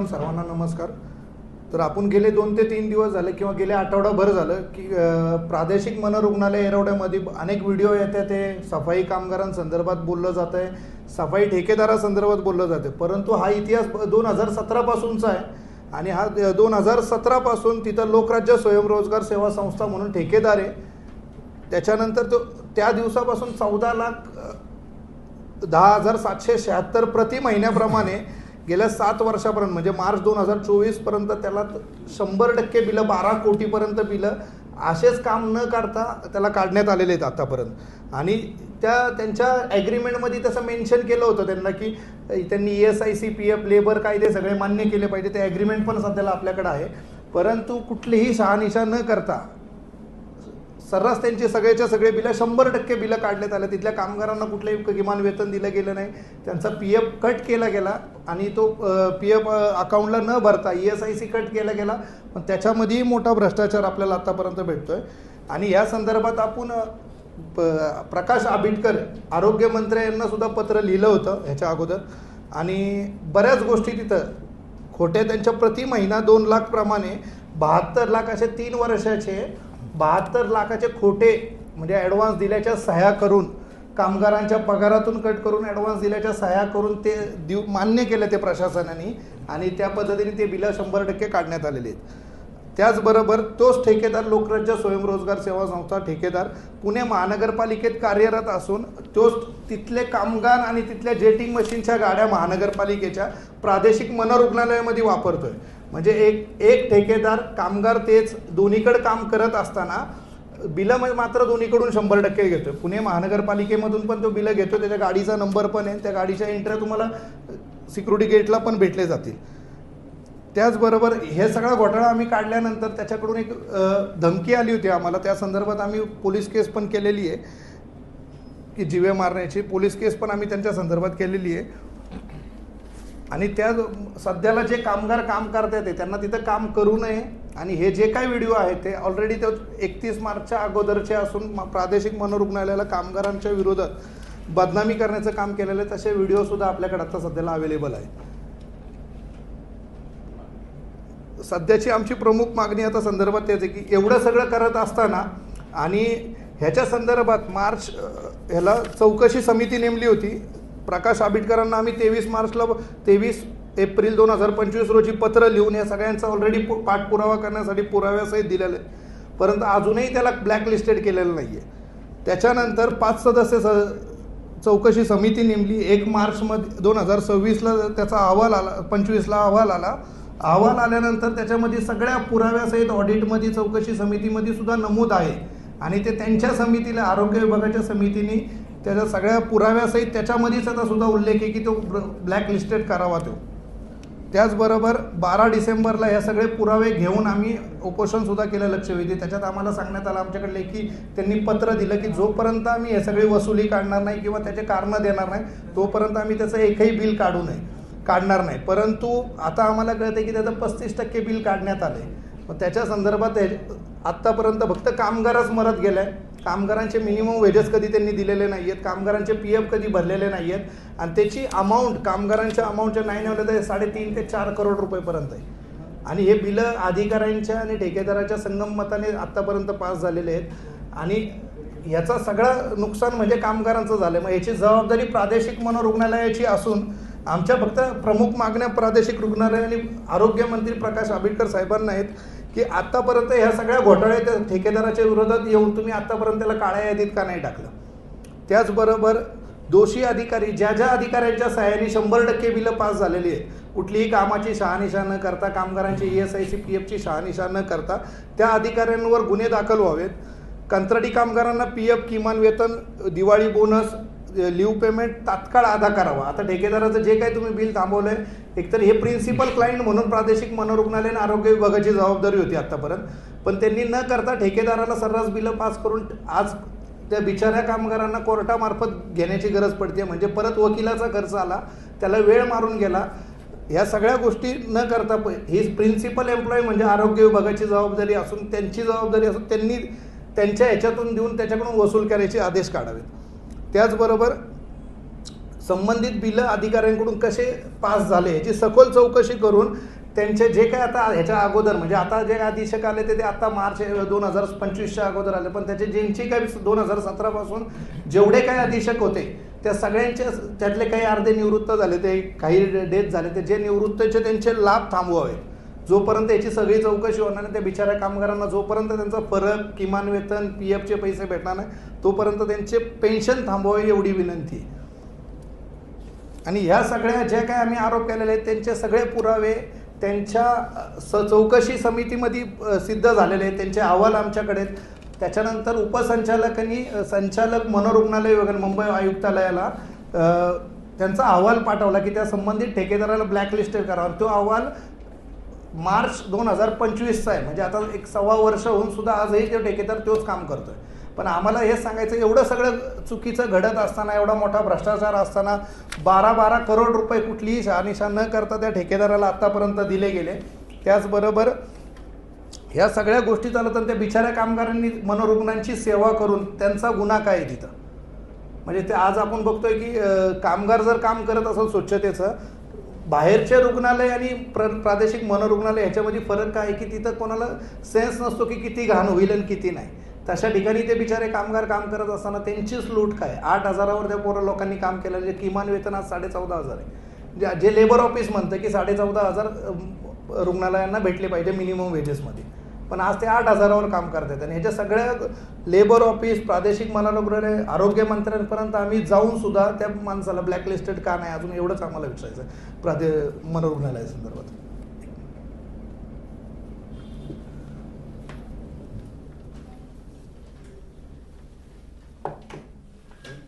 सर्वांना नमस्कार। तर आपण गेले 2 ते 3 दिवस झाले किंवा गेले आठवडाभर झालं की प्रादेशिक मनोरुग्णालय येरवड्यामध्ये अनेक व्हिडिओ येतात, ते सफाई कामगारांसंदर्भात बोललं जात आहे, सफाई ठेकेदारासंदर्भात बोललं जाते, परंतु हा इतिहास 2017 पासूनचा आहे आणि हा 2017 पासून तिथं लोकराज्य स्वयंरोजगार सेवा संस्था म्हणून ठेकेदार आहे। त्याच्यानंतर तो त्या दिवसापासून 14,10,776 प्रति महिन्याप्रमाणे गेल्या 7 वर्षापर्यंत म्हणजे मार्च 2024 पर्यंत त्याला 100% बिलं 12 कोटीपर्यंत बिलं असेच काम न करता त्याला काढण्यात आलेले आहेत आतापर्यंत। आणि त्यांच्या ॲग्रीमेंटमध्ये तसं मेन्शन केलं होतं त्यांना की त्यांनी ESIC PF लेबर कायदे सगळे मान्य केले पाहिजे, ते ॲग्रीमेंट पण सध्याला आपल्याकडे आहे, परंतु कुठलीही शहानिशा न करता सर्रास त्यांचे सगळेच्या सगळे बिलं 100% बिलं काढण्यात आले। तिथल्या कामगारांना कुठलंही किमान वेतन दिलं गेलं नाही, त्यांचा PF कट केला गेला आणि तो PF अकाउंटला न भरता ESIC कट केला गेला, पण त्याच्यामध्येही मोठा भ्रष्टाचार आपल्याला आतापर्यंत भेटतोय। आणि या संदर्भात आपण प्रकाश आंबेडकर आरोग्यमंत्री यांना सुद्धा पत्र लिहिलं होतं ह्याच्या अगोदर, आणि बऱ्याच गोष्टी तिथं खोट्या त्यांच्या प्रति महिना 2 लाख प्रमाणे 72 लाख असे 3 वर्षाचे 72 लाखाचे खोटे म्हणजे ॲडव्हान्स दिल्याच्या सह्या करून कामगारांच्या पगारातून कट करून ॲडव्हान्स दिल्याच्या सह्या करून ते मान्य केलं ते प्रशासनाने, आणि त्या पद्धतीने ते बिलं 100% काढण्यात आलेले आहेत। त्याचबरोबर तोच ठेकेदार लोकराज्य स्वयंरोजगार सेवा संस्था ठेकेदार पुणे महानगरपालिकेत कार्यरत असून तोच तिथले कामगार आणि तिथल्या जेटिंग मशीनच्या गाड्या महानगरपालिकेच्या प्रादेशिक मनोरुग्णालयामध्ये वापरतोय। म्हणजे एक ठेकेदार कामगार तेच दोन्हीकडे काम करत असताना बिलं मात्र दोन्हीकडून 100% घेतोय। पुणे महानगरपालिकेमधून पण तो बिलं घेतो, त्याच्या गाडीचा नंबर पण आहे, त्या गाडीच्या एंट्र्या तुम्हाला सिक्युरिटी गेटला पण भेटले जातील। त्याचबरोबर हे सगळा घोटाळा आम्ही काढल्यानंतर त्याच्याकडून एक धमकी आली होती आम्हाला, त्या संदर्भात आम्ही पोलीस केस पण केलेली आहे की जीवे मारण्याची पोलीस केस पण आम्ही त्यांच्या संदर्भात केलेली आहे। आणि त्या सध्याला जे कामगार काम करतात त्यांना तिथं काम करू नये, आणि हे जे काही व्हिडिओ आहेत ते ऑलरेडी ते 31 मार्चच्या अगोदरचे असून प्रादेशिक मनोरुग्णालयाला कामगारांच्या विरोधात बदनामी करण्याचं काम केलेलं आहे, तसे व्हिडिओसुद्धा आपल्याकडे आता सध्याला अवेलेबल आहे। सध्याची आमची प्रमुख मागणी आता संदर्भात तेच आहे की एवढं सगळं करत असताना आणि ह्याच्या संदर्भात ह्याला चौकशी समिती नेमली होती। प्रकाश आंबेडकरांना आम्ही 23 एप्रिल 2025 रोजी पत्र लिहून या सगळ्यांचा ऑलरेडी पाठपुरावा करण्यासाठी पुराव्यासहित दिलेलं आहे, परंतु अजूनही त्याला ब्लॅकलिस्टेड केलेलं नाही आहे। त्याच्यानंतर 5 सदस्य चौकशी समिती नेमली। 1 मार्च 2026ला त्याचा अहवाल आला, 25ला अहवाल आला। अहवाल आल्यानंतर त्याच्यामध्ये सगळ्या पुराव्यासहित ऑडिटमध्ये चौकशी समितीमध्ये सुद्धा नमूद आहे, आणि ते त्यांच्या समितीला आरोग्य विभागाच्या समितीने त्याच्या सगळ्या पुराव्यासहित त्याच्यामध्येच आता सुद्धा उल्लेख आहे की तो ब्लॅकलिस्टेड करावा तो। त्याचबरोबर 12 डिसेंबरला हे सगळे पुरावे घेऊन आम्ही उपोषणसुद्धा केलं लक्षवेधी। त्याच्यात आम्हाला सांगण्यात आलं आमच्याकडले की त्यांनी पत्र दिलं की जोपर्यंत आम्ही हे सगळी वसुली काढणार नाही किंवा त्याचे कारणं देणार नाही तोपर्यंत आम्ही त्याचं एकही बिल काढणार नाही। परंतु आता आम्हाला कळतं की त्याचं 35% बिल काढण्यात आलं आहे, पण त्याच्या संदर्भात आत्तापर्यंत फक्त कामगारच मरत गेला आहे। कामगारांचे मिनिमम वेजेस कधी त्यांनी दिलेले नाही आहेत, कामगारांचे PF कधी भरलेले नाही आहेत, आणि त्याची अमाऊंट कामगारांच्या अमाऊंटच्या नाही नेवलं तर 3.5 ते 4 करोड रुपयेपर्यंत आहे। आणि हे बिलं अधिकाऱ्यांच्या आणि ठेकेदाराच्या संगमताने आत्तापर्यंत पास झालेले आहेत, आणि याचा सगळा नुकसान म्हणजे कामगारांचं झालं आहे। मग याची जबाबदारी प्रादेशिक मनोरुग्णालयाची असून आमच्या फक्त प्रमुख मागण्या प्रादेशिक रुग्णालय आणि आरोग्यमंत्री प्रकाश आंबेडकर साहेबांना आहेत की आत्तापर्यंत ह्या सगळ्या घोटाळ्या ठेकेदाराच्या विरोधात येऊन तुम्ही आत्तापर्यंत त्याला काळ्या यादीत का नाही टाकलं। त्याचबरोबर दोषी अधिकारी ज्या अधिकाऱ्यांच्या सहाय्याने 100% बिलं पास झालेली आहेत, कुठलीही कामाची शहानिशा न करता, कामगारांची ESIC PFची शहानिशा न करता त्या अधिकाऱ्यांवर गुन्हे दाखल व्हावेत। कंत्राटी कामगारांना PF, किमान वेतन, दिवाळी बोनस, लिव्ह पेमेंट तात्काळ अदा करावा। आता ठेकेदाराचं जे काही तुम्ही बिल थांबवलं आहे, एकतर हे प्रिन्सिपल क्लायंट म्हणून प्रादेशिक मनोरुग्णालय आणि आरोग्य विभागाची जबाबदारी होती आत्तापर्यंत, पण त्यांनी न करता ठेकेदाराला सर्रास बिलं पास करून आज त्या बिचाऱ्या कामगारांना कोर्टामार्फत घेण्याची गरज पडते, म्हणजे परत वकिलाचा खर्च आला, त्याला वेळ मारून गेला। ह्या सगळ्या गोष्टी न करता ही प्रिन्सिपल एम्प्लॉई म्हणजे आरोग्य विभागाची जबाबदारी असून त्यांची जबाबदारी असून त्यांनी त्यांच्या ह्याच्यातून देऊन त्याच्याकडून वसूल करायचे आदेश काढावेत। त्याचबरोबर संबंधित बिलं अधिकाऱ्यांकडून कसे पास झाले याची सखोल चौकशी करून त्यांचे जे काय आता ह्याच्या अगोदर म्हणजे आता जे अधीक्षक आले ते आता मार्च 2025च्या अगोदर आले, पण त्याचे ज्यांची काही 2017 पासून जेवढे काही अधीक्षक होते त्या सगळ्यांचे त्यातले काही अर्धे निवृत्त झाले, ते काही डेथ झाले, ते जे निवृत्तचे त्यांचे लाभ थांबवावे जोपर्यंत याची सगळी चौकशी होणार नाही. त्या बिचाऱ्या कामगारांना जोपर्यंत त्यांचा फरक, किमान वेतन, PFचे पैसे भेटणार नाही तोपर्यंत त्यांचे पेन्शन थांबवावे एवढी विनंती. आणि ह्या सगळ्या ज्या काय आम्ही आरोप केलेले आहेत त्यांचे सगळे पुरावे त्यांच्या चौकशी समितीमध्ये सिद्ध झालेले आहेत, त्यांचे अहवाल आमच्याकडे आहेत. त्याच्यानंतर उपसंचालकांनी संचालक मनोरुग्णालय वगैरे मुंबई आयुक्तालयाला त्यांचा अहवाल पाठवला की त्या संबंधित ठेकेदाराला ब्लॅकलिस्टेड करावा. तो अहवाल मार्च 2025चा आहे, म्हणजे आता 1.25 वर्ष होऊन सुद्धा आजही ते ठेकेदार तोच काम करतोय. पण आम्हाला हे सांगायचं एवढं सगळं चुकीचं घडत असताना, एवढा मोठा भ्रष्टाचार असताना 12 करोड रुपये कुठलीही शहानिशा न करता त्या ठेकेदाराला आत्तापर्यंत दिले गेले. त्याचबरोबर ह्या सगळ्या गोष्टी चालत त्या बिचाऱ्या कामगारांनी मनोरुग्णांची सेवा करून त्यांचा गुन्हा काय आहे तिथं. म्हणजे ते आज आपण बघतोय की कामगार जर काम करत असेल स्वच्छतेचं, बाहेरचे रुग्णालय आणि प्रादेशिक मनोरुग्णालय ह्याच्यामध्ये फरक काय आहे की तिथं कोणाला सेन्स नसतो की किती घाण होईल आणि किती नाही. तशा ठिकाणी ते बिचारे कामगार काम करत असताना त्यांचीच लूट काय. 8,000वर त्या पोरं लोकांनी काम केलं, जे किमान वेतन आज 14,500 आहे. जे लेबर ऑफिस म्हणतं की 14,500 रुग्णालयांना भेटले पाहिजे मिनिमम वेजेसमध्ये, पण आज ते 8,000वर काम करतात. आणि ह्याच्या सगळ्या लेबर ऑफिस, प्रादेशिक मनोरुग्णालय, आरोग्य मंत्र्यांपर्यंत आम्ही जाऊन सुद्धा त्या माणसाला ब्लॅकलिस्टेड का नाही अजून एवढंच आम्हाला विचारायचं मनोरुग्णालयासंदर्भात.